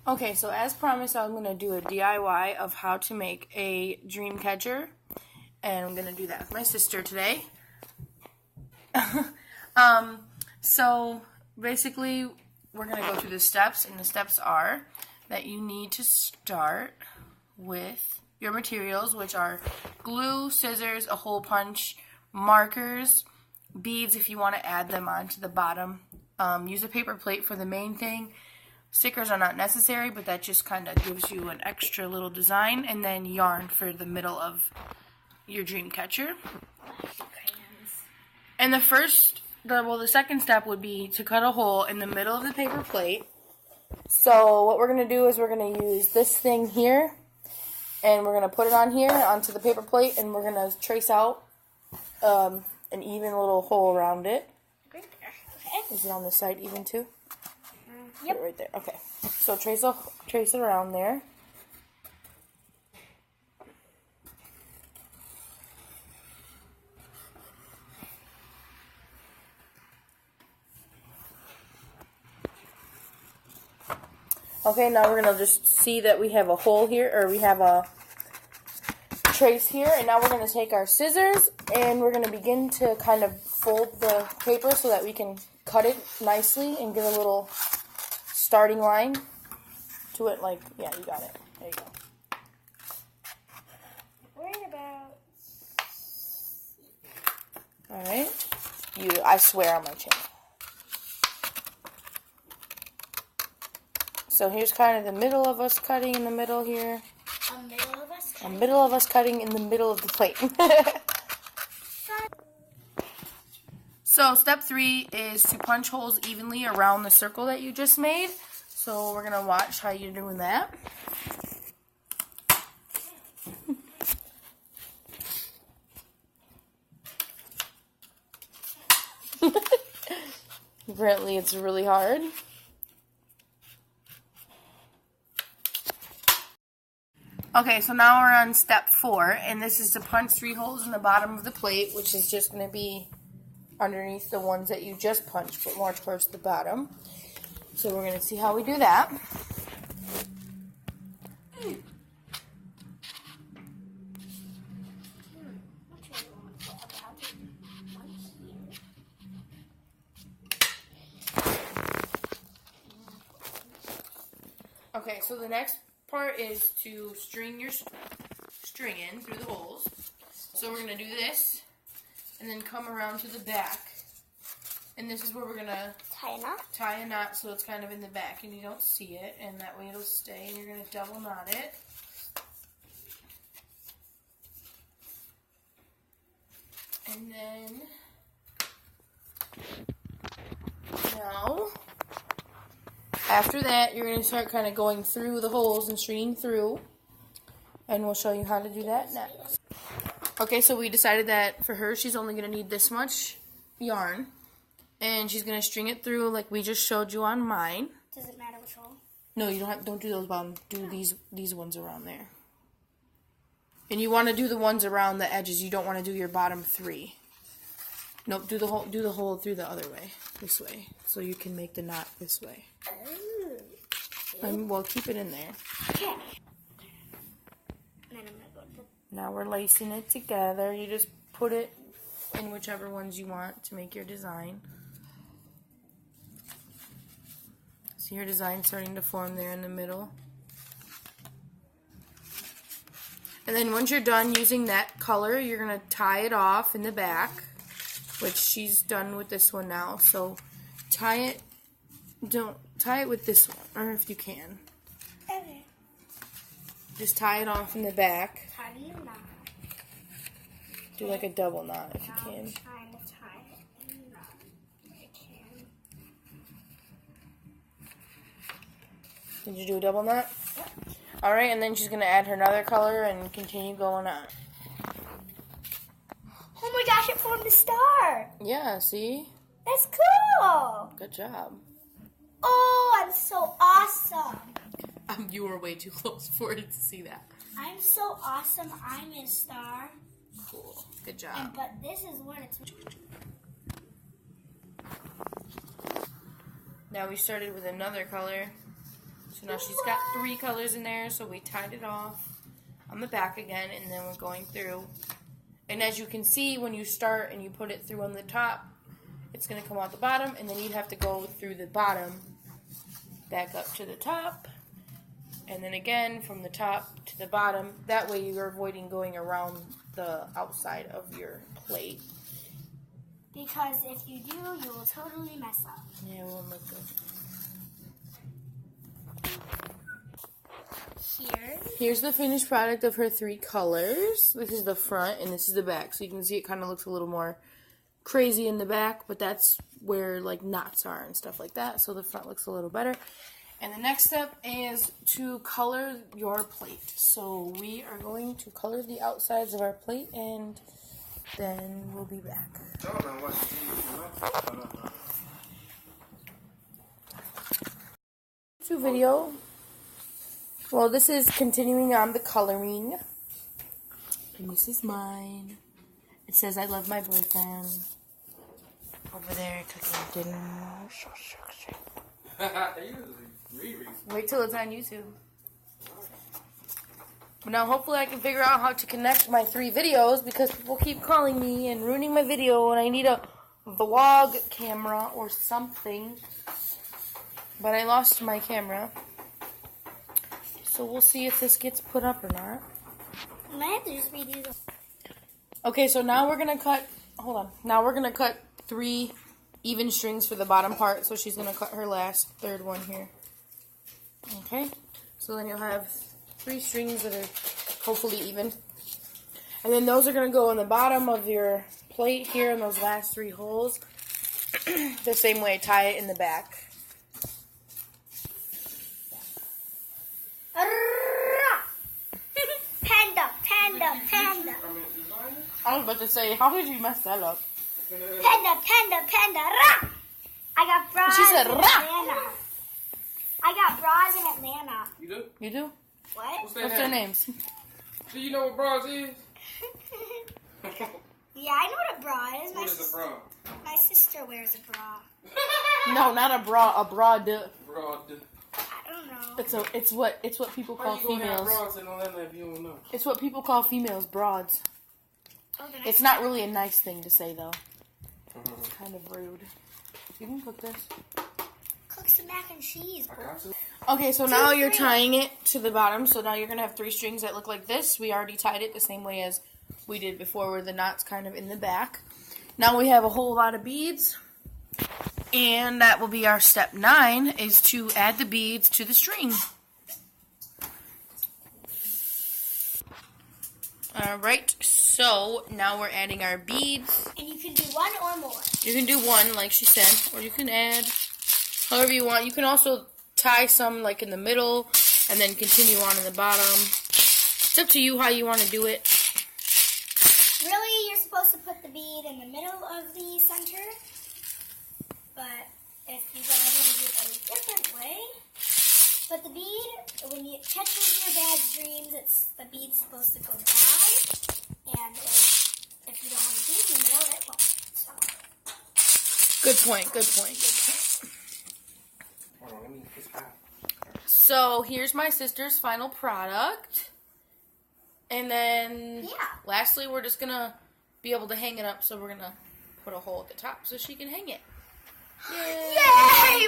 Okay, so as promised, I'm going to do a DIY of how to make a dream catcher, and I'm going to do that with my sister today. So basically, we're going to go through the steps, and the steps are that you need to start with your materials, which are glue, scissors, a hole punch, markers, beads if you want to add them onto the bottom. Use a paper plate for the main thing. Stickers are not necessary, but that just kind of gives you an extra little design, and then yarn for the middle of your dream catcher. And the second step would be to cut a hole in the middle of the paper plate. So what we're going to do is we're going to use this thing here, and we're going to put it on here onto the paper plate, and we're going to trace out an even little hole around it. Right there. Okay. Is it on the side even too? Yep. Put it right there. Okay. So trace it around there. Okay, now we're going to just see that we have a hole here, or we have a trace here, and now we're going to take our scissors, and we're going to begin to kind of fold the paper so that we can cut it nicely and get a little starting line to it, like, yeah, you got it. There you go. Right about. Alright. I swear on my channel. So here's kind of the middle of us cutting in the middle here. A middle of us cutting? A middle of us cutting in the middle of the plate. So step 3 is to punch holes evenly around the circle that you just made. So we're going to watch how you're doing that. Apparently it's really hard. Okay, so now we're on step 4, and this is to punch 3 holes in the bottom of the plate, which is just going to be underneath the ones that you just punched, but more towards the bottom. So we're going to see how we do that. Okay, so the next part is to string your string in through the holes. So we're going to do this, and then come around to the back. And this is where we're going to tie a knot so it's kind of in the back and you don't see it, and that way it'll stay, and you're going to double knot it. And then now after that, you're going to start kind of going through the holes and stringing through, and we'll show you how to do that next. Okay, so we decided that for her, she's only going to need this much yarn, and she's going to string it through like we just showed you on mine. Does it matter which hole? No, you don't do those bottom. Do these ones around there. And you want to do the ones around the edges. You don't want to do your bottom 3. Nope, do the hole through the other way, this way, so you can make the knot this way. And we'll keep it in there. Okay. And then I'm gonna go to the. Now we're lacing it together. You just put it in whichever ones you want to make your design. See your design starting to form there in the middle. And then once you're done using that color, you're going to tie it off in the back, which she's done with this one now. So tie it with this one, or if you can. Okay. Just tie it off in the back. How do you knot? Do like a double knot if you can. I'm trying to tie it in knot. I can. Did you do a double knot? Yep. Alright, and then she's going to add her another color and continue going on. Oh my gosh, it formed a star! Yeah, see? That's cool! Good job. Oh, I'm so awesome! You were way too close for it to see that. I'm so awesome, I'm a star. Cool. Good job. But this is what it's... Now we started with another color. So now she's got 3 colors in there, so we tied it off on the back again, and then we're going through. And as you can see, when you start and you put it through on the top, it's going to come out the bottom, and then you'd have to go through the bottom, back up to the top, and then again from the top to the bottom. That way you're avoiding going around the outside of your plate. Because if you do, you will totally mess up. Yeah, it won't look good. Here's the finished product of her 3 colors. This is the front and this is the back. So you can see it kind of looks a little more crazy in the back, but that's where like knots are and stuff like that. So the front looks a little better. And the next step is to color your plate. So we are going to color the outsides of our plate and then we'll be back. YouTube video. Well, this is continuing on the coloring. And this is mine. It says I love my boyfriend. Over there cooking dinner. Wait till it's on YouTube. But now hopefully I can figure out how to connect my 3 videos because people keep calling me and ruining my video and I need a vlog camera or something. But I lost my camera. So we'll see if this gets put up or not. Okay, so now we're going to cut, hold on. Now we're going to cut 3 even strings for the bottom part. So she's going to cut her last 3rd one here. Okay, so then you'll have 3 strings that are hopefully even. And then those are going to go on the bottom of your plate here in those last 3 holes. The same way, tie it in the back. Panda. I was about to say, how did you mess that up? Panda. Rah! I got bras She said, in rah! Atlanta. I got bras in Atlanta. You do? You do? What? What's their names? Do you know what bras is? Yeah, I know what a bra is. What is a bra? My sister wears a bra. No, not a bra, a bra. Bra. I don't know. It's what people call How you gonna have females. bras in Atlanta if you don't know? It's what people call females broads. Oh, then It's not really a nice thing to say though. It's kind of rude. You can cook this. cook some mac and cheese, I bro. got to. Okay, so now you're tying it to the bottom. So now you're going to have 3 strings that look like this. We already tied it the same way as we did before, where the knot's kind of in the back. Now we have a whole lot of beads. And that will be our step 9, is to add the beads to the string. Alright, so now we're adding our beads. And you can do 1 or more. You can do 1, like she said, or you can add however you want. You can also tie some like in the middle and then continue on in the bottom. It's up to you how you want to do it. Really, you're supposed to put the bead in the middle of the center. But if you guys want to do it a different way, but the bead, when it catches your bad dreams, the bead's supposed to go down. And if you don't have a bead in the middle, it won't. So. Good point, good point, good point. Hold on, let me get this out. So here's my sister's final product. And then lastly, we're just going to be able to hang it up. So we're going to put a hole at the top so she can hang it. Yay! Yay!